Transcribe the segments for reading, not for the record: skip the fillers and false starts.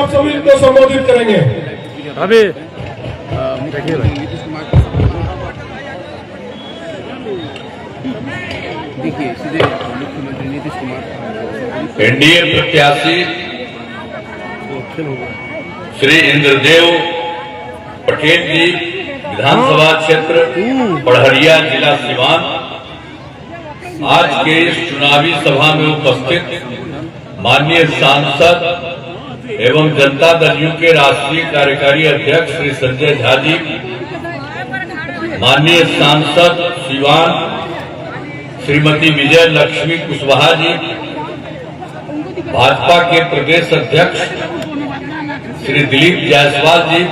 आप सभी को संबोधित करेंगे। अभी देखिए सीधे मुख्यमंत्री नीतीश कुमार, एनडीए प्रत्याशी श्री इंद्रदेव पटेल जी, विधानसभा क्षेत्र पढ़रिया, जिला सिवान, आज के इस चुनावी सभा में उपस्थित माननीय सांसद एवं जनता दल यू के राष्ट्रीय कार्यकारी अध्यक्ष श्री संजय झा जी, माननीय सांसद सिवान श्रीमती विजय लक्ष्मी कुशवाहा जी, भाजपा के प्रदेश अध्यक्ष श्री दिलीप जायसवाल जी,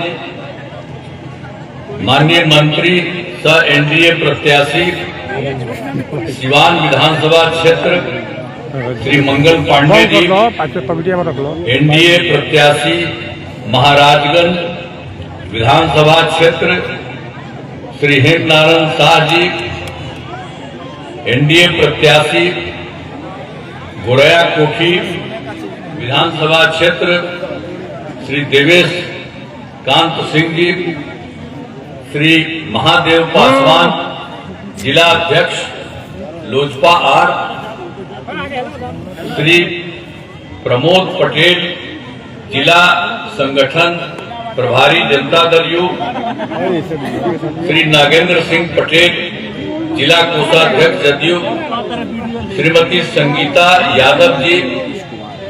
माननीय मंत्री सह एनडीए प्रत्याशी सिवान विधानसभा क्षेत्र श्री मंगल पांडे जी, एनडीए प्रत्याशी महाराजगंज विधानसभा क्षेत्र श्री हेमनारायण शाह जी, एनडीए प्रत्याशी गोरया कोठी विधानसभा क्षेत्र श्री देवेश कांत सिंह जी, श्री महादेव पासवान जिला अध्यक्ष लोजपा आर, श्री प्रमोद पटेल जिला संगठन प्रभारी जनता दल यू, श्री नागेंद्र सिंह पटेल जिला कोषाध्यक्ष जदयू, श्रीमती संगीता यादव जी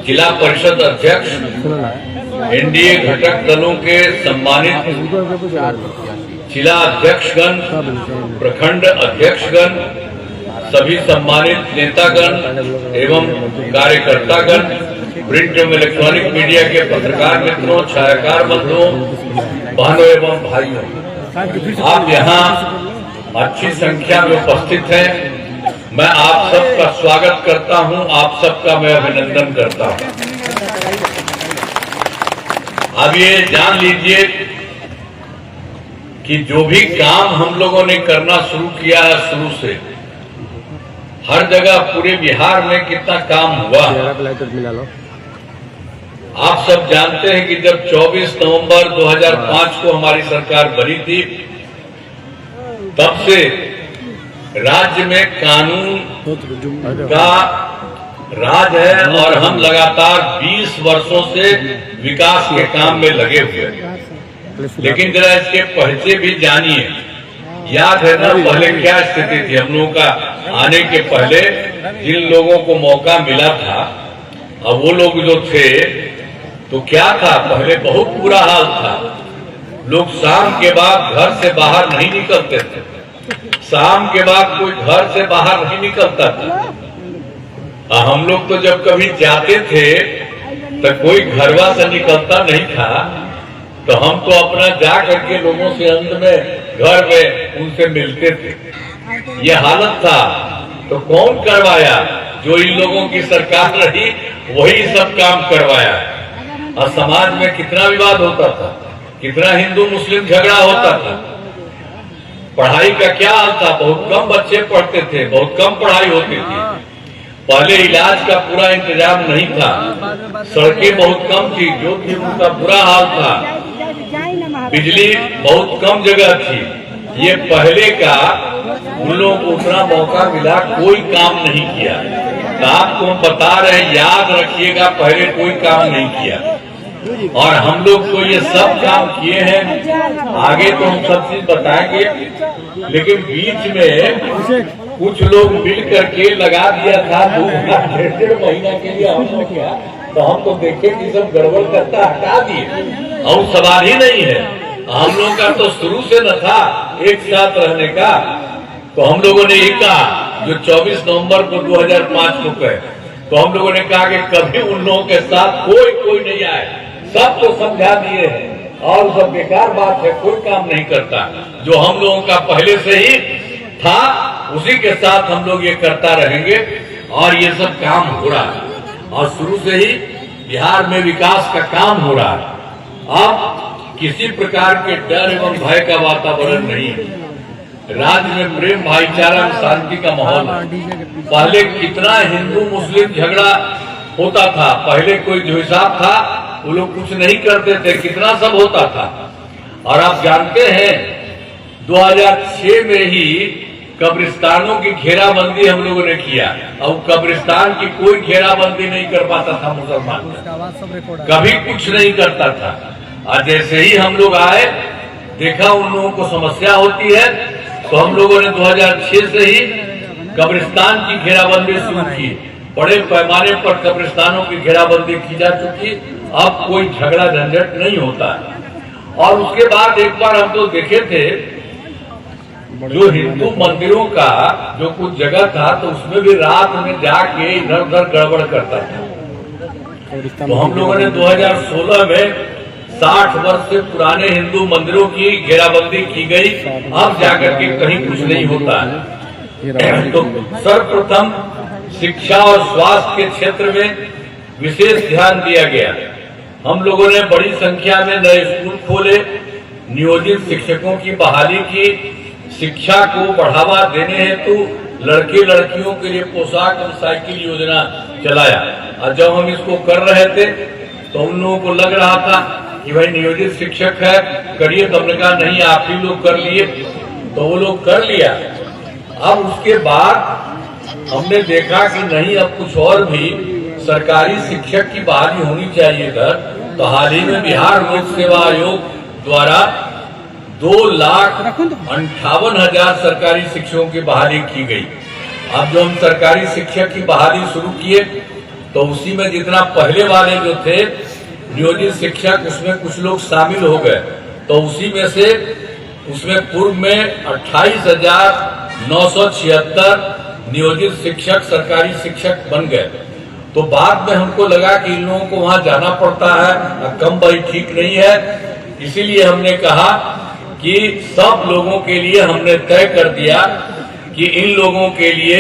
जिला परिषद अध्यक्ष, एनडीए घटक दलों के सम्मानित जिला अध्यक्षगण, प्रखंड अध्यक्षगण, सभी सम्मानित नेतागण एवं कार्यकर्तागण, प्रिंट एवं इलेक्ट्रॉनिक मीडिया के पत्रकार मित्रों, छायाकार बंधुओं, बहनों एवं भाइयों, आप यहाँ अच्छी संख्या में उपस्थित हैं। मैं आप सबका स्वागत करता हूं, आप सबका मैं अभिनंदन करता हूं। अब ये जान लीजिए कि जो भी काम हम लोगों ने करना शुरू किया है, शुरू से हर जगह पूरे बिहार में कितना काम हुआ। आप सब जानते हैं कि जब 24 नवंबर 2005 को हमारी सरकार बनी थी, तब से राज्य में कानून का राज है और हम लगातार 20 वर्षों से विकास के काम में लगे हुए हैं। लेकिन जरा इसके पहले भी जानिए, याद है ना पहले क्या स्थिति थी हम लोगों का आने के पहले, जिन लोगों को मौका मिला था, अब वो लोग जो थे तो क्या था, पहले बहुत बुरा हाल था। लोग शाम के बाद घर से बाहर नहीं निकलते थे, शाम के बाद कोई घर से बाहर नहीं निकलता था। हम लोग तो जब कभी जाते थे तो कोई घरवा से निकलता नहीं था, तो हम तो अपना जा करके लोगों से अंत में घर में उनसे मिलते थे। ये हालत था, तो कौन करवाया? जो इन लोगों की सरकार रही वही सब काम करवाया। और समाज में कितना विवाद होता था, कितना हिंदू मुस्लिम झगड़ा होता था। पढ़ाई का क्या हाल था, बहुत कम बच्चे पढ़ते थे, बहुत कम पढ़ाई होती थी। पहले इलाज का पूरा इंतजाम नहीं था, सड़कें बहुत कम थी, जो थी उनका बुरा हाल था, बिजली बहुत कम जगह थी। ये पहले का उन लोगों को उतना मौका मिला, कोई काम नहीं किया। तो आपको हम बता रहे हैं, याद रखिएगा, पहले कोई काम नहीं किया और हम लोग तो ये सब काम किए हैं। आगे तो हम सब चीज बताएंगे, लेकिन बीच में कुछ लोग मिल करके लगा दिया था 2.5 महीना के लिए हम लोग क्या, तो हम तो देखे कि सब गड़बड़ करता हटा दिए और सवाल ही नहीं है। हम लोग का तो शुरू से न था एक साथ रहने का। तो हम लोगों ने ये कहा, जो 24 नवंबर को 2005 को कहे, तो हम लोगों ने कहा कि कभी उन लोगों के साथ कोई नहीं आए, सबको समझा दिए हैं और सब बेकार बात है, कोई काम नहीं करता। जो हम लोगों का पहले से ही था उसी के साथ हम लोग ये करता रहेंगे और ये सब काम हो रहा है और शुरू से ही बिहार में विकास का काम हो रहा है। अब किसी प्रकार के डर एवं भय का वातावरण नहीं है। राज्य में प्रेम भाईचारा शांति का माहौल है। पहले कितना हिंदू मुस्लिम झगड़ा होता था, पहले कोई जो हिसाब था वो लोग कुछ नहीं करते थे, कितना सब होता था। और आप जानते हैं 2006 में ही कब्रिस्तानों की घेराबंदी हम लोगों ने किया। अब कब्रिस्तान की कोई घेराबंदी नहीं कर पाता था मुसलमान, कभी कुछ नहीं करता था। और जैसे ही हम लोग आए, देखा उन लोगों को समस्या होती है, तो हम लोगों ने 2006 से ही कब्रिस्तान की घेराबंदी शुरू की। बड़े पैमाने पर कब्रिस्तानों की घेराबंदी की जा चुकी। अब कोई झगड़ा झंझट नहीं होता है। और उसके बाद एक बार हम तो देखे थे, जो हिंदू मंदिरों का जो कुछ जगह था, तो उसमें भी रात में जाके इधर उधर गड़बड़ करता था। तो हम लोगों ने 2016 में 60 वर्ष से पुराने हिंदू मंदिरों की घेराबंदी की गई। अब जाकर के कहीं कुछ नहीं होता है। तो सर्वप्रथम शिक्षा और स्वास्थ्य के क्षेत्र में विशेष ध्यान दिया गया। हम लोगों ने बड़ी संख्या में नए स्कूल खोले, नियोजित शिक्षकों की बहाली की, शिक्षा को बढ़ावा देने हेतु लड़के लड़कियों के लिए पोशाक और साइकिल योजना चलाया। और जब हम इसको कर रहे थे तो उन लोगों को लग रहा था कि भाई नियोजित शिक्षक है, करिए। तो हमने कहा नहीं, आप ही लोग कर लिए। तो वो लोग कर लिया। अब उसके बाद हमने देखा कि नहीं, अब कुछ और भी सरकारी शिक्षक की बहाली होनी चाहिए इधर। तो हाल ही में बिहार लोक सेवा आयोग द्वारा 2,58,000 सरकारी शिक्षकों की बहाली की गई। अब जो हम सरकारी शिक्षक की बहाली शुरू किए, तो उसी में जितना पहले वाले जो थे नियोजित शिक्षक, उसमें कुछ लोग शामिल हो गए। तो उसी में से उसमें पूर्व में 28,976 नियोजित शिक्षक सरकारी शिक्षक बन गए। तो बाद में हमको लगा कि इन लोगों को वहां जाना पड़ता है, कम भाई ठीक नहीं है। इसीलिए हमने कहा कि सब लोगों के लिए हमने तय कर दिया कि इन लोगों के लिए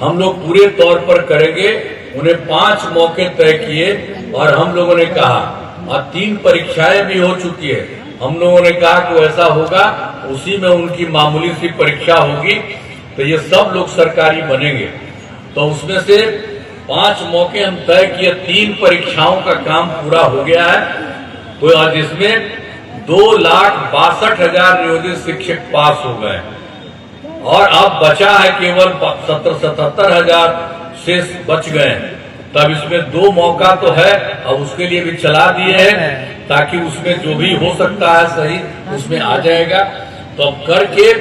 हम लोग पूरे तौर पर करेंगे। उन्हें 5 मौके तय किए और हम लोगों ने कहा, और 3 परीक्षाएं भी हो चुकी है। हम लोगों ने कहा कि ऐसा होगा, उसी में उनकी मामूली सी परीक्षा होगी, तो ये सब लोग सरकारी बनेंगे। तो उसमें से 5 मौके हम तय किए, 3 परीक्षाओं का काम पूरा हो गया है। तो आज इसमें 2,62,000 नियोजित शिक्षक पास हो गए और अब बचा है केवल 77,000 शेष बच गए। तब इसमें 2 मौका तो है, अब उसके लिए भी चला दिए हैं ताकि उसमें जो भी हो सकता है सही उसमें आ जाएगा। तो अब करके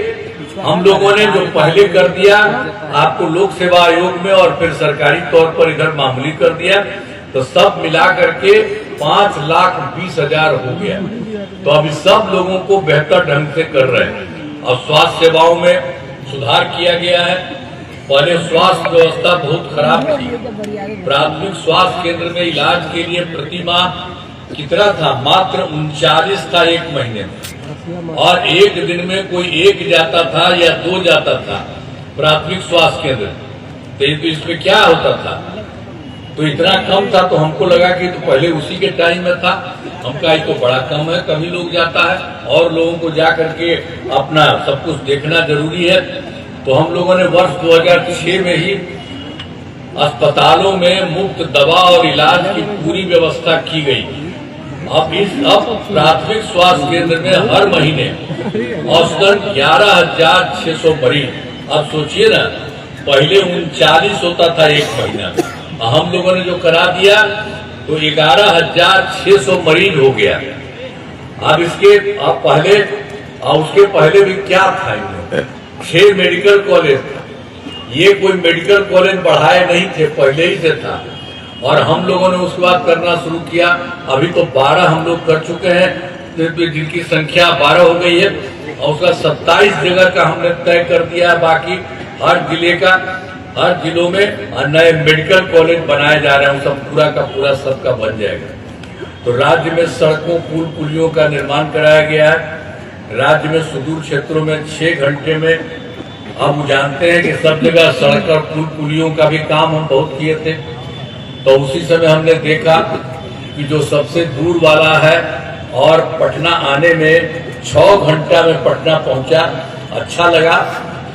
हम लोगों ने जो पहले कर दिया आपको लोक सेवा आयोग में और फिर सरकारी तौर पर इधर मामूली कर दिया, तो सब मिला करके 5,20,000 हो गया। तो अब इस सब लोगों को बेहतर ढंग से कर रहे हैं। अब स्वास्थ्य सेवाओं में सुधार किया गया है। पहले स्वास्थ्य व्यवस्था बहुत खराब थी। प्राथमिक स्वास्थ्य केंद्र में इलाज के लिए प्रति माह कितना था, मात्र 39 था एक महीने में, और एक दिन में कोई 1 जाता था या 2 जाता था प्राथमिक स्वास्थ्य केंद्र। तो इसमें क्या होता था, तो इतना कम था। तो हमको लगा कि तो पहले उसी के टाइम में था। हम कहा तो बड़ा कम है, कभी लोग जाता है और लोगों को जा करके अपना सब कुछ देखना जरूरी है। तो हम लोगों ने वर्ष 2006 में ही अस्पतालों में मुफ्त दवा और इलाज की पूरी व्यवस्था की गई। अब प्राथमिक स्वास्थ्य केंद्र में हर महीने औसतन 11,600 मरीज। अब सोचिए ना, पहले 39 होता था एक महीना, हम लोगों ने जो करा दिया तो 11,600 मरीज हो गया। अब उसके पहले भी क्या था, 6 मेडिकल कॉलेज था। ये कोई मेडिकल कॉलेज बढ़ाए नहीं थे, पहले ही से था। और हम लोगों ने उसके बाद करना शुरू किया। अभी तो 12 हम लोग कर चुके हैं, जिनकी संख्या 12 हो गई है। और उसका 27 जगह का हमने तय कर दिया है। बाकी हर जिलों में नए मेडिकल कॉलेज बनाए जा रहे हैं। सब पूरा का पूरा सबका बन जाएगा। तो राज्य में सड़कों पुल पुलियों का निर्माण कराया गया है। राज्य में सुदूर क्षेत्रों में 6 घंटे में, अब जानते हैं कि सब जगह सड़क और पुल पुलियों का भी काम हम बहुत किए थे। तो उसी समय हमने देखा कि जो सबसे दूर वाला है और पटना आने में 6 घंटा में पटना पहुंचा, अच्छा लगा।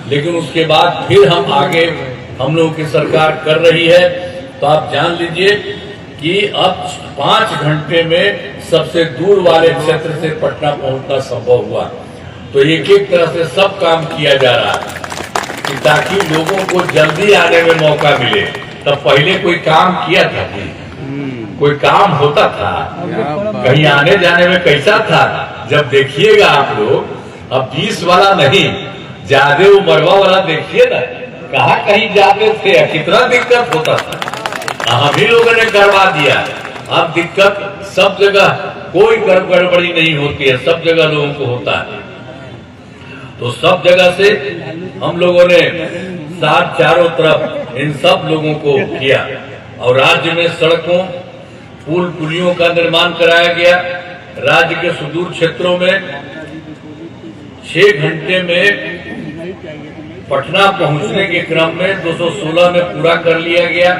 लेकिन उसके बाद फिर हम लोगों की सरकार कर रही है। तो आप जान लीजिए कि अब 5 घंटे में सबसे दूर वाले क्षेत्र से पटना पहुंचना संभव हुआ। तो एक एक तरह से सब काम किया जा रहा है कि ताकि लोगों को जल्दी आने में मौका मिले। तब पहले कोई काम किया था कि कोई काम होता था, कहीं आने जाने में कैसा था? जब देखिएगा आप लोग, अब 20 वाला नहीं, ज्यादा उम्रवा वाला देखिए ना, कहाँ कहीं जाते थे, कितना दिक्कत होता था। हम ही लोगों ने करवा दिया। अब दिक्कत सब जगह, कोई गड़बड़ी नहीं होती है, सब जगह लोगों को होता है। तो सब जगह से हम लोगों ने साथ चारों तरफ इन सब लोगों को किया और राज्य में सड़कों, पुल पुलियों का निर्माण कराया गया। राज्य के सुदूर क्षेत्रों में 6 घंटे में पटना पहुंचने के क्रम में 216 में पूरा कर लिया गया।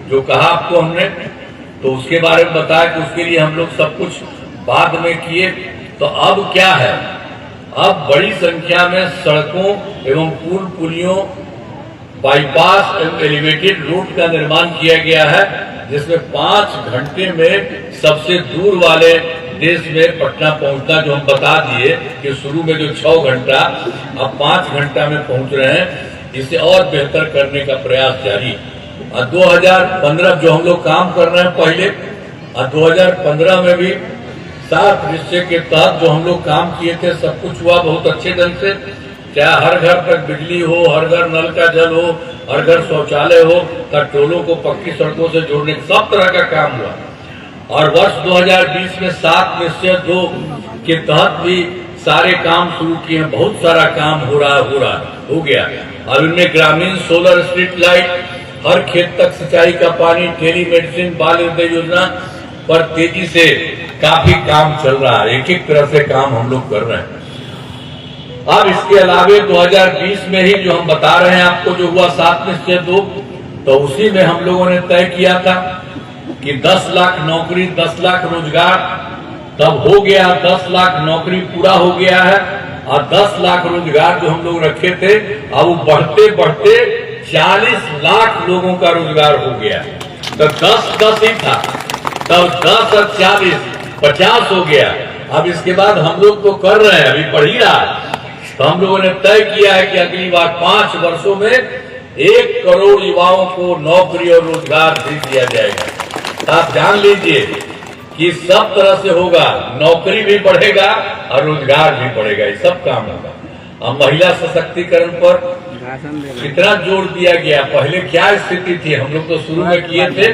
जो कहा आपको हमने, तो उसके बारे में बताया कि उसके लिए हम लोग सब कुछ बाद में किए। तो अब क्या है, अब बड़ी संख्या में सड़कों एवं पुल पुलियों, बाईपास एवं एलिवेटेड रोड का निर्माण किया गया है, जिसमें 5 घंटे में सबसे दूर वाले देश में पटना पहुंचना, जो हम बता दिए कि शुरू में जो 6 घंटा, अब 5 घंटा में पहुंच रहे हैं। इसे और बेहतर करने का प्रयास जारी। 2015 जो हम लोग काम कर रहे हैं पहले, 2015 में भी 7 निश्चय के तहत जो हम लोग काम किए थे, सब कुछ हुआ बहुत अच्छे ढंग से। चाहे हर घर तक बिजली हो, हर घर नल का जल हो, हर घर शौचालय हो, टोलों को पक्की सड़कों से जोड़ने, सब तरह का काम हुआ। और वर्ष 2020 में 7 निश्चय 2 के तहत भी सारे काम शुरू किए हैं। बहुत सारा काम हो गया। अब इनमें ग्रामीण सोलर स्ट्रीट लाइट, हर खेत तक सिंचाई का पानी, टेली मेडिसिन, बाल हृदय योजना पर तेजी से काफी काम चल रहा है। एक एक तरह से काम हम लोग कर रहे हैं। अब इसके अलावे 2020 में ही जो हम बता रहे हैं आपको, जो हुआ 7 निश्चय 2, तो उसी में हम लोगों ने तय किया था कि 10 लाख नौकरी, 10 लाख रोजगार। तब हो गया, 10 लाख नौकरी पूरा हो गया है और 10 लाख रोजगार जो हम लोग रखे थे, अब वो बढ़ते बढ़ते 40 लाख लोगों का रोजगार हो गया। तो 10 ही था, तब 10 और 40 50 हो गया। अब इसके बाद हम लोग तो कर रहे हैं, अभी बढ़ ही रहा है। तो हम लोगों ने तय किया है कि अगली बार 5 वर्षों में 1 करोड़ युवाओं को नौकरी और रोजगार दे दिया जाएगा। आप जान लीजिए कि सब तरह से होगा, नौकरी भी बढ़ेगा और रोजगार भी बढ़ेगा, ये सब काम होगा। अब महिला सशक्तिकरण पर कितना जोर दिया गया। पहले क्या स्थिति थी, हम लोग तो शुरू में किए थे,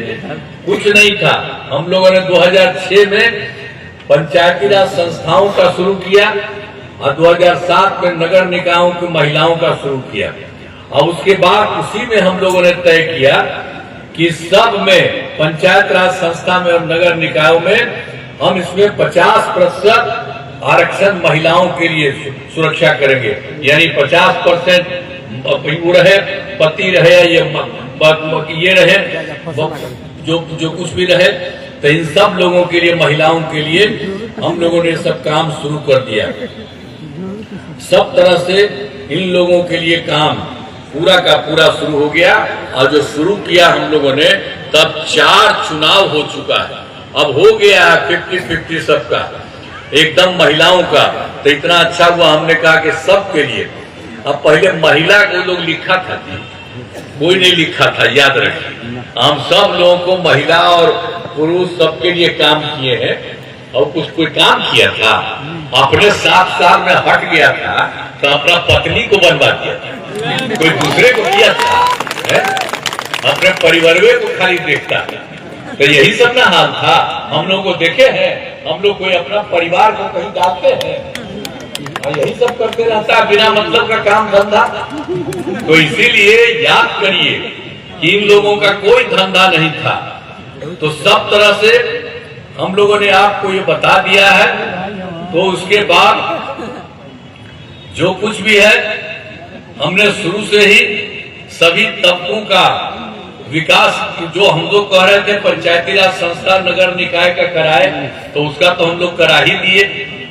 कुछ नहीं था। हम लोगों ने 2006 में पंचायती राज संस्थाओं का शुरू किया और 2007 में नगर निकायों की महिलाओं का शुरू किया। और उसके बाद उसी में हम लोगों ने तय किया कि सब में, पंचायत राज संस्था में और नगर निकायों में, हम इसमें 50% आरक्षण महिलाओं के लिए सुरक्षा करेंगे। यानी 50% वो रहे, पति रहे, ये रहे, जो कुछ भी रहे, तो इन सब लोगों के लिए, महिलाओं के लिए हम लोगों ने सब काम शुरू कर दिया। सब तरह से इन लोगों के लिए काम पूरा का पूरा शुरू हो गया। और जो शुरू किया हम लोगों ने, तब 4 चुनाव हो चुका है। अब हो गया 50-50 सबका, एकदम महिलाओं का। तो इतना अच्छा हुआ, हमने कहा कि सबके लिए। अब पहले महिला को लोग लिखा था, कोई नहीं लिखा था, याद रखिए। हम सब लोगों को, महिला और पुरुष सबके लिए काम किए हैं। और कुछ कोई काम किया था, अपने 7 साल में हट गया था, तो अपना पत्नी को बनवा दिया था, कोई दूसरे को किया था, अपने परिवार को खाली देखता था। तो यही सब ना हाल था। हम लोग को देखे हैं, हम लोग कोई अपना परिवार को कहीं डालते हैं, और यही सब करते रहता है, बिना मतलब का काम धंधा। तो इसीलिए याद करिए कि इन लोगों का कोई धंधा नहीं था। तो सब तरह से हम लोगों ने आपको ये बता दिया है। तो उसके बाद जो कुछ भी है, हमने शुरू से ही सभी तबकों का विकास, जो हम लोग कह रहे थे पंचायती राज संस्था, नगर निकाय का कराए, तो उसका तो हम लोग करा ही दिए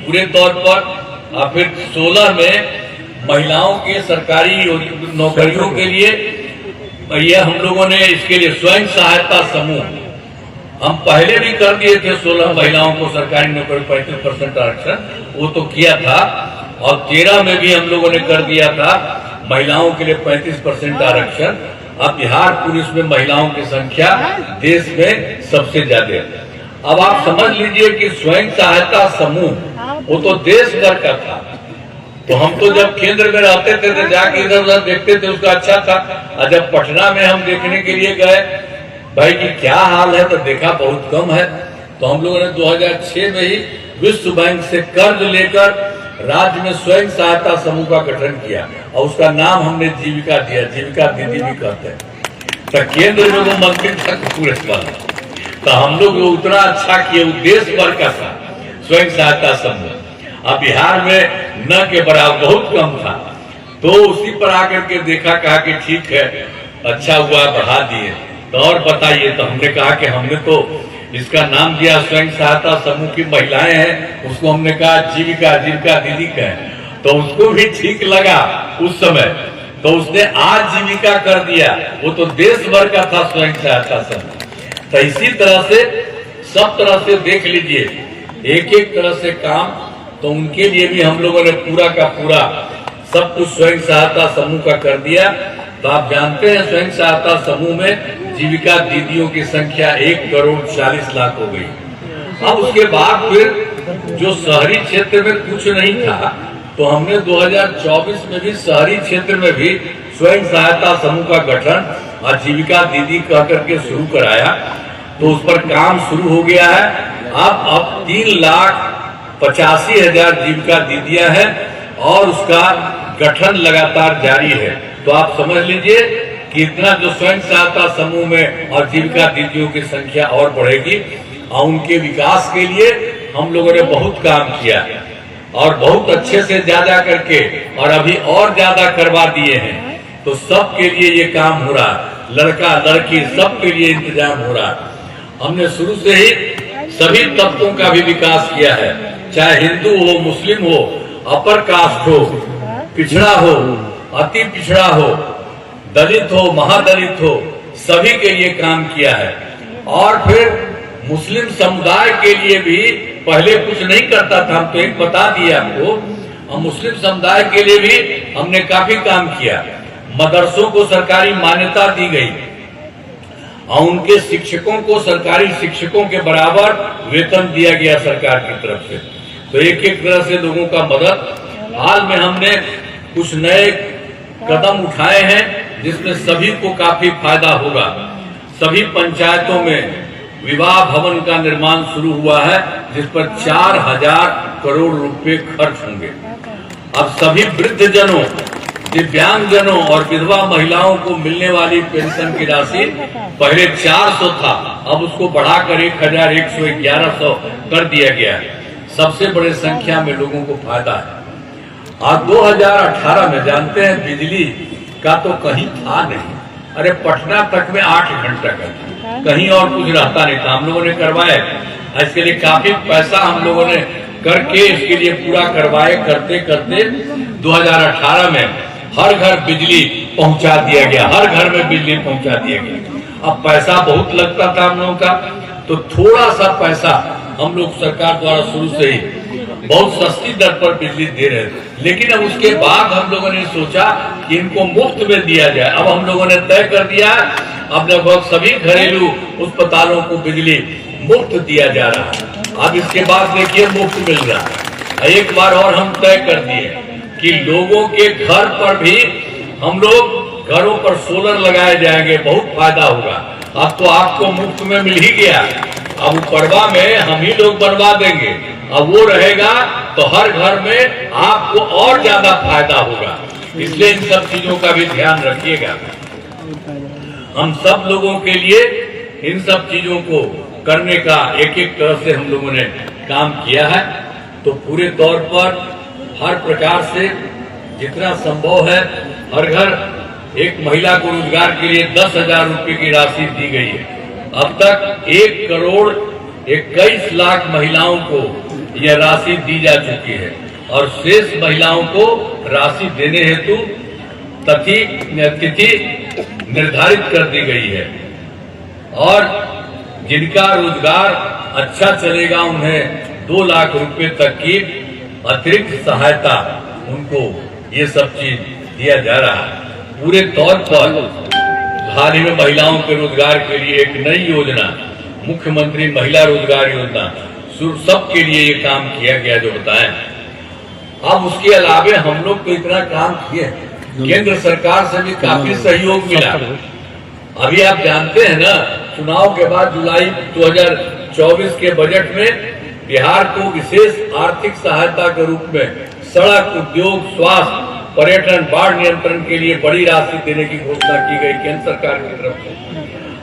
पूरे तौर पर। और फिर 16 में महिलाओं के सरकारी नौकरियों के लिए, ये हम लोगों ने इसके लिए स्वयं सहायता समूह, हम पहले भी कर दिए थे 16 महिलाओं को सरकारी नौकरी 35% आरक्षण, वो तो किया था, और 13 में भी हम लोगों ने कर दिया था महिलाओं के लिए 35% आरक्षण। अब बिहार पुलिस में महिलाओं की संख्या देश में सबसे ज्यादा है। अब आप समझ लीजिए कि स्वयं सहायता समूह वो तो देश भर का था, तो हम तो जब केंद्र में रहते थे तो जाके इधर उधर देखते थे, उसका अच्छा था। और जब पटना में हम देखने के लिए गए भाई कि क्या हाल है, तो देखा बहुत कम है। तो हम लोगों ने 2006 में ही विश्व बैंक से कर्ज लेकर राज्य में स्वयं सहायता समूह का गठन किया, और उसका नाम हमने जीविका दिया, जीविका दीदी भी कहते हैं। तो केंद्र में वो मंत्री था पूरे साल, तो हम लोग उतना अच्छा किए, देश भर का था स्वयं सहायता समूह। अब बिहार में न के बराबर बहुत कम था, तो उसी पर आकर के देखा, कहा कि ठीक है अच्छा हुआ बढ़ा दिए, तो और बताइए। तो हमने कहा कि हमने तो इसका नाम दिया स्वयं सहायता समूह की महिलाएं हैं, उसको हमने कहा जीविका दीदी का है, तो उसको भी ठीक लगा उस समय, तो उसने आज जीविका कर दिया। वो तो देश भर का था स्वयं सहायता समूह। तो इसी तरह से सब तरह से देख लीजिए, एक एक तरह से काम, तो उनके लिए भी हम लोगों ने पूरा का पूरा सब कुछ स्वयं सहायता समूह का कर दिया। तो आप जानते हैं स्वयं सहायता समूह में जीविका दीदियों की संख्या 1,40,00,000 हो गई। अब उसके बाद फिर जो शहरी क्षेत्र में कुछ नहीं था, तो हमने 2024 में भी शहरी क्षेत्र में भी स्वयं सहायता समूह का गठन और जीविका दीदी कह करके शुरू कराया। तो उस पर काम शुरू हो गया है। अब 3,85,000 जीविका दीदियां हैं और उसका गठन लगातार जारी है। तो आप समझ लीजिए कि इतना जो स्वयं सहायता समूह में और जीविका दीदियों की संख्या और बढ़ेगी, और उनके विकास के लिए हम लोगों ने बहुत काम किया और बहुत अच्छे से ज्यादा करके, और अभी और ज्यादा करवा दिए हैं। तो सबके लिए ये काम हो रहा है, लड़का लड़की सबके लिए इंतजाम हो रहा है। हमने शुरू से ही सभी तबकों का भी विकास किया है, चाहे हिंदू हो, मुस्लिम हो, अपर कास्ट हो, पिछड़ा हो, अति पिछड़ा हो, दलित हो, महादलित हो, सभी के लिए काम किया है। और फिर मुस्लिम समुदाय के लिए भी पहले कुछ नहीं करता था, हम तो एक बता दिया आपको, और मुस्लिम समुदाय के लिए भी हमने काफी काम किया। मदरसों को सरकारी मान्यता दी गई और उनके शिक्षकों को सरकारी शिक्षकों के बराबर वेतन दिया गया सरकार की तरफ से। तो एक एक तरह से लोगों का मदद। हाल में हमने कुछ नए कदम उठाए हैं जिसमें सभी को काफी फायदा होगा। सभी पंचायतों में विवाह भवन का निर्माण शुरू हुआ है, जिस पर 4,000 करोड़ रुपए खर्च होंगे। अब सभी वृद्धजनों, दिव्यांगजनों और विधवा महिलाओं को मिलने वाली पेंशन की राशि पहले 400 था, अब उसको बढ़ाकर 1,111 कर दिया गया है। सबसे बड़ी संख्या में लोगों को फायदा है। और 2018 में जानते हैं बिजली का तो कहीं था नहीं, अरे पटना तक में 8 घंटा का था, कहीं और कुछ रहता नहीं था। हम लोगों ने करवाए, इसके लिए काफी पैसा हम लोगों ने करके इसके लिए पूरा करवाए। करते करते 2018 में हर घर बिजली पहुंचा दिया गया, हर घर में बिजली पहुंचा दिया गया। अब पैसा बहुत लगता था हम लोगों का, तो थोड़ा सा पैसा हम लोग सरकार द्वारा शुरू से ही बहुत सस्ती दर पर बिजली दे रहे थे। लेकिन अब उसके बाद हम लोगों ने सोचा कि इनको मुफ्त में दिया जाए। अब हम लोगों ने तय कर दिया, अब लगभग सभी घरेलू अस्पतालों को बिजली मुफ्त दिया जा रहा है। अब इसके बाद देखिए मुफ्त मिल रहा है। एक बार और हम तय कर दिए कि लोगों के घर पर भी हम लोग घरों पर सोलर लगाए जाएंगे, बहुत फायदा होगा। अब तो आपको मुफ्त में मिल ही गया, अब पड़वा में हम ही लोग बनवा देंगे, अब वो रहेगा तो हर घर में आपको और ज्यादा फायदा होगा। इसलिए इन सब चीजों का भी ध्यान रखिएगा। हम सब लोगों के लिए इन सब चीजों को करने का एक एक तरह से हम लोगों ने काम किया है। तो पूरे तौर पर हर प्रकार से जितना संभव है, हर घर एक महिला को रोजगार के लिए 10,000 रुपए की राशि दी गई है। अब तक 1,21,00,000 महिलाओं को यह राशि दी जा चुकी है और शेष महिलाओं को राशि देने हेतु तिथि निर्धारित कर दी गई है। और जिनका रोजगार अच्छा चलेगा उन्हें 2 लाख रुपए तक की अतिरिक्त सहायता उनको ये सब चीज दिया जा रहा है। पूरे तौर पर हाल ही में महिलाओं के रोजगार के लिए एक नई योजना, मुख्यमंत्री महिला रोजगार योजना, सबके लिए ये काम किया गया जो बताएं। अब उसके अलावे हम लोग तो इतना काम किए, केंद्र सरकार से भी काफी सहयोग मिला। अभी आप जानते हैं ना, चुनाव के बाद जुलाई 2024 के बजट में बिहार को विशेष आर्थिक सहायता के रूप में सड़क, उद्योग, स्वास्थ्य, पर्यटन, बाढ़ नियंत्रण के लिए बड़ी राशि देने की घोषणा की गई केंद्र सरकार की तरफ से।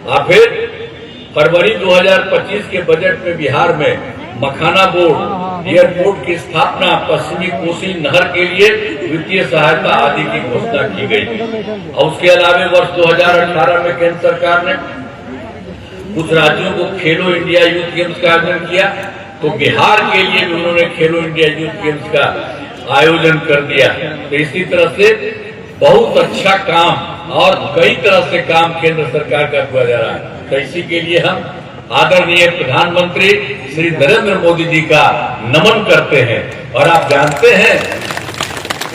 और फिर फरवरी 2025 के बजट में बिहार में मखाना बोर्ड, एयरपोर्ट की स्थापना, पश्चिमी कोसी नहर के लिए वित्तीय सहायता आदि की घोषणा की गई। और उसके अलावा वर्ष 2018 में केंद्र सरकार ने कुछ राज्यों को खेलो इंडिया यूथ गेम्स का आयोजन किया, तो बिहार के लिए भी उन्होंने खेलो इंडिया यूथ गेम्स का आयोजन कर दिया। तो इसी तरह से बहुत अच्छा काम और कई तरह से काम केंद्र सरकार का किया जा रहा है। तो इसी के लिए हम आदरणीय प्रधानमंत्री श्री नरेंद्र मोदी जी का नमन करते हैं। और आप जानते हैं,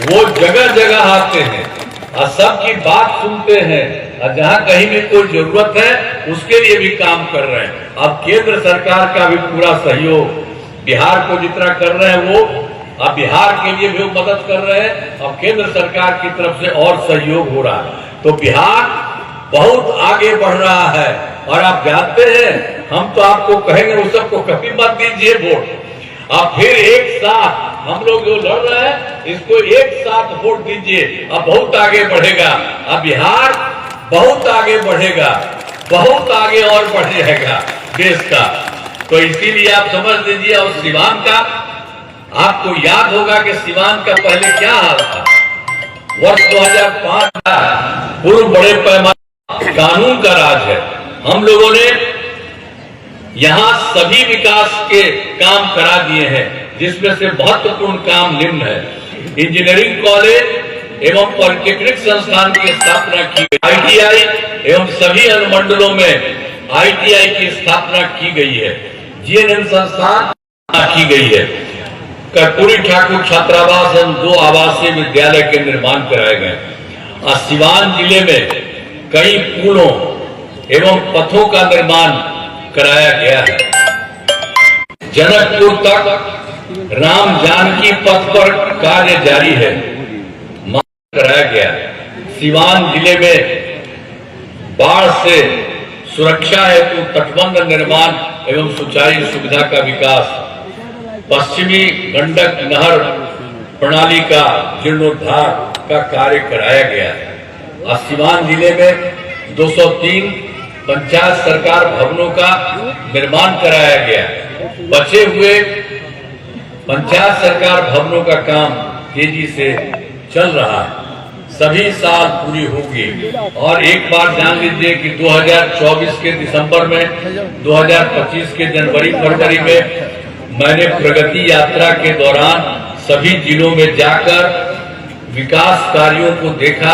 वो जगह जगह आते हैं और सबकी बात सुनते हैं, और जहां कहीं भी कोई जरूरत है उसके लिए भी काम कर रहे हैं। अब केंद्र सरकार का भी पूरा सहयोग, बिहार को जितना कर रहे हैं वो, अब बिहार के लिए भी वो मदद कर रहे हैं, अब केंद्र सरकार की तरफ से और सहयोग हो रहा है। तो बिहार बहुत आगे बढ़ रहा है। और आप जानते हैं, हम तो आपको कहेंगे उस सबको कभी मत दीजिए वोट। अब फिर एक साथ हम लोग जो लड़ रहे हैं, इसको एक साथ वोट दीजिए, अब बहुत आगे बढ़ेगा। अब बिहार बहुत आगे बढ़ेगा, बहुत आगे और बढ़ जाएगा देश का। तो इसीलिए आप समझ लीजिए। और सिवान का आपको याद होगा कि सिवान का पहले क्या हाल था। वर्ष 2005 का पूर्व बड़े पैमाने कानून का राज है। हम लोगों ने यहां सभी विकास के काम करा दिए हैं, जिसमें से महत्वपूर्ण काम निम्न है। इंजीनियरिंग कॉलेज एवं पॉलिटेक्निक संस्थान की स्थापना की गई, ITI एवं सभी अनुमंडलों में ITI की स्थापना की गई है। GNM संस्थान की गई है। कर्पूरी ठाकुर छात्रावास एवं 2 आवासीय विद्यालय के निर्माण कराए गए। और सिवान जिले में कई पुलों एवं पथों का निर्माण कराया गया है। जनकपुर तक राम जानकी पथ पर कार्य जारी है, कराया गया। सिवान जिले में बाढ़ से सुरक्षा हेतु तटबंध निर्माण एवं सिंचाई सुविधा का विकास, पश्चिमी गंडक नहर प्रणाली का जीर्णोद्धार का कार्य कराया गया है। और सिवान जिले में 203 पंचायत सरकार भवनों का निर्माण कराया गया। बचे हुए पंचायत सरकार भवनों का काम तेजी से चल रहा है, सभी साल पूरी होगी। और एक बार जान लीजिए कि 2024 के दिसंबर में, 2025 के जनवरी फरवरी में मैंने प्रगति यात्रा के दौरान सभी जिलों में जाकर विकास कार्यों को देखा,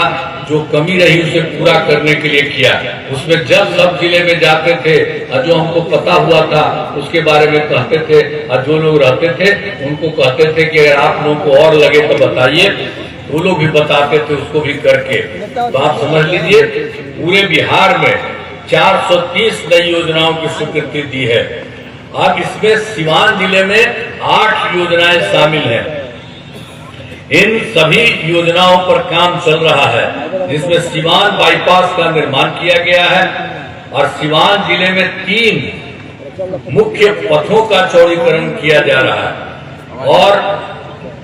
जो कमी रही उसे पूरा करने के लिए किया। उसमें जब सब जिले में जाते थे और जो हमको पता हुआ था उसके बारे में कहते थे, और जो लोग रहते थे उनको कहते थे कि अगर आप लोगों को और लगे तो बताइए। वो लोग भी बताते थे उसको भी करके। तो आप समझ लीजिए, पूरे बिहार में 430 नई योजनाओं की स्वीकृति दी है। अब इसमें सिवान जिले में 8 योजनाएं शामिल हैं। इन सभी योजनाओं पर काम चल रहा है, जिसमें सिवान बाईपास का निर्माण किया गया है। और सिवान जिले में 3 मुख्य पथों का चौड़ीकरण किया जा रहा है। और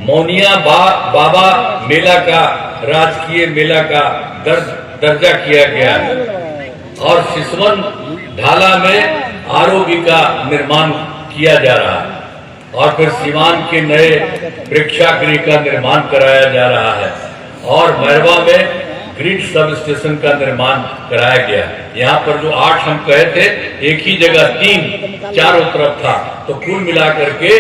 मौनिया बाबा मेला का राजकीय मेला का दर्जा किया गया है। और सिसवन ढाला में ROB का निर्माण किया जा रहा है। और फिर सिवान के नए प्रेक्षागृह का निर्माण कराया जा रहा है। और मैरवा में ग्रिड सब स्टेशन का निर्माण कराया गया। यहाँ पर जो 8 हम कहे थे, एक ही जगह 3 चारों तरफ था, तो कुल मिलाकर के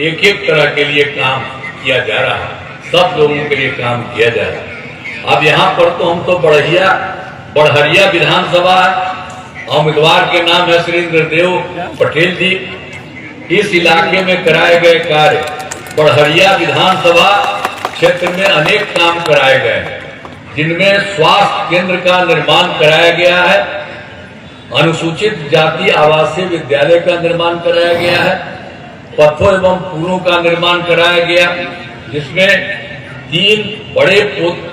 एक तरह के लिए काम किया जा रहा है, सब लोगों के लिए काम किया जा रहा है। अब यहाँ पर तो हम तो बढ़िया विधानसभा है, उम्मीदवार के नाम है श्री इंद्रदेव पटेल जी। इस इलाके में कराए गए कार्य, बढ़हरिया विधानसभा क्षेत्र में अनेक काम कराए गए, जिनमें स्वास्थ्य केंद्र का निर्माण कराया गया है, अनुसूचित जाति आवासीय विद्यालय का निर्माण कराया गया है, पथों एवं पुलों का निर्माण कराया गया, जिसमें 3 बड़े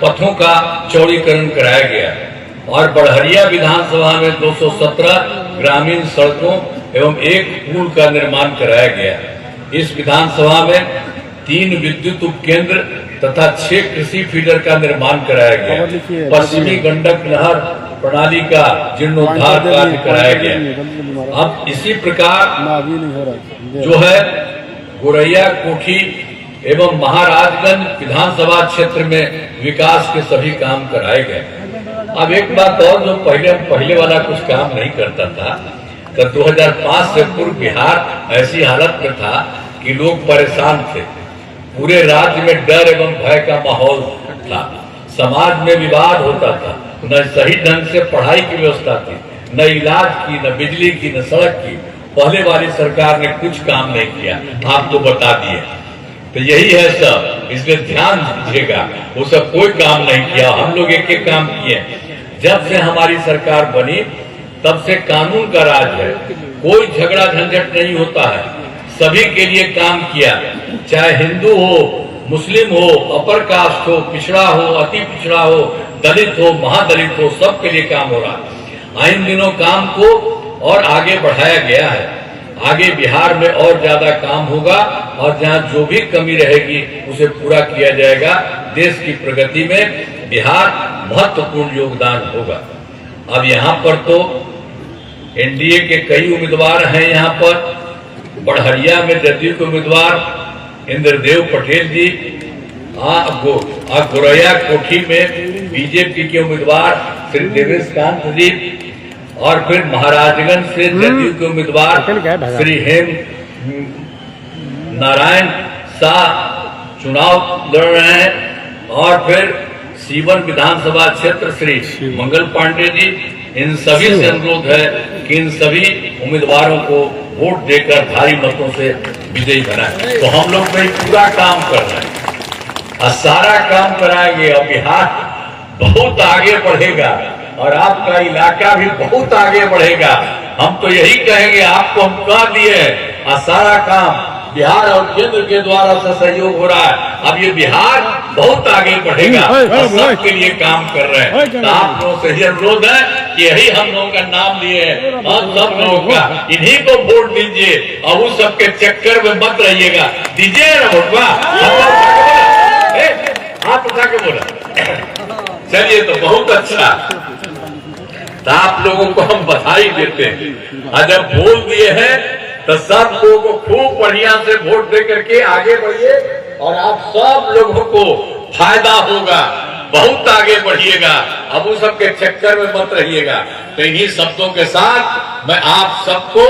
पथों का चौड़ीकरण कराया गया और बढ़हरिया विधानसभा में 217 ग्रामीण सड़कों एवं 1 पुल का निर्माण कराया गया। इस विधानसभा में 3 विद्युत उपकेंद्र तथा 6 कृषि फीडर का निर्माण कराया गया। पश्चिमी गंडक नहर प्रणाली का जीर्णोद्धार कार्य कराया गया। अब इसी प्रकार जो है गोरैया कोठी एवं महाराजगंज विधानसभा क्षेत्र में विकास के सभी काम कराए गए। अब एक बात और, जो पहले वाला कुछ काम नहीं करता था, तो 2005 से पूर्व बिहार ऐसी हालत में था कि लोग परेशान थे, पूरे राज्य में डर एवं भय का माहौल था, समाज में विवाद होता था, न सही ढंग से पढ़ाई की व्यवस्था थी, न इलाज की, न बिजली की, न सड़क की। पहले वाली सरकार ने कुछ काम नहीं किया, आपको बता दिए। तो यही है सब, इसलिए ध्यान दीजिएगा, वो सब कोई काम नहीं किया, हम लोग एक एक काम किए। जब से हमारी सरकार बनी तब से कानून का राज है, कोई झगड़ा झंझट नहीं होता है, सभी के लिए काम किया, चाहे हिंदू हो, मुस्लिम हो, अपर कास्ट हो, पिछड़ा हो, अति पिछड़ा हो, दलित हो, महादलित हो, सबके लिए काम हो रहा है। इन दिनों काम को और आगे बढ़ाया गया है, आगे बिहार में और ज्यादा काम होगा और जहां जो भी कमी रहेगी उसे पूरा किया जाएगा। देश की प्रगति में बिहार महत्वपूर्ण योगदान होगा। अब यहाँ पर तो एनडीए के कई उम्मीदवार हैं। यहाँ पर बढ़हरिया में जदयू के उम्मीदवार इंद्रदेव पटेल जी, गोरैया कोठी में बीजेपी के उम्मीदवार श्री देवेश कांत जी, और फिर महाराजगंज से जदयू के उम्मीदवार श्री हेम नारायण शाह चुनाव लड़ रहे हैं, और फिर सीवन विधानसभा क्षेत्र श्री मंगल पांडे जी। इन सभी से अनुरोध है कि इन सभी उम्मीदवारों को वोट देकर भारी मतों से विजयी बनाएं। तो हम लोग तो पूरा काम कर रहे हैं और सारा काम कराएंगे और बिहार बहुत आगे बढ़ेगा और आपका इलाका भी बहुत आगे बढ़ेगा। हम तो यही कहेंगे, आपको हम कह दिए और सारा काम बिहार और केंद्र के द्वारा से सहयोग हो रहा है। अब ये बिहार बहुत आगे बढ़ेगा और सबके लिए काम कर रहे हैं। तो आप लोगों से अनुरोध है कि यही हम लोगों का नाम लिए हैं और सब लोगों का, इन्हीं को वोट दीजिए और उस सबके चक्कर में मत रहिएगा। दीजिए ना वोटवा, आप उठा के बोला। चलिए, तो बहुत अच्छा, तो आप लोगों को हम बधाई देते हैं। और जब बोल दिए हैं तो सब लोगों को खूब बढ़िया से वोट दे करके आगे बढ़िए और आप सब लोगों को फायदा होगा, बहुत आगे बढ़िएगा। अब उस सबके चक्कर में मत रहिएगा। तो इन्हीं शब्दों के साथ मैं आप सबको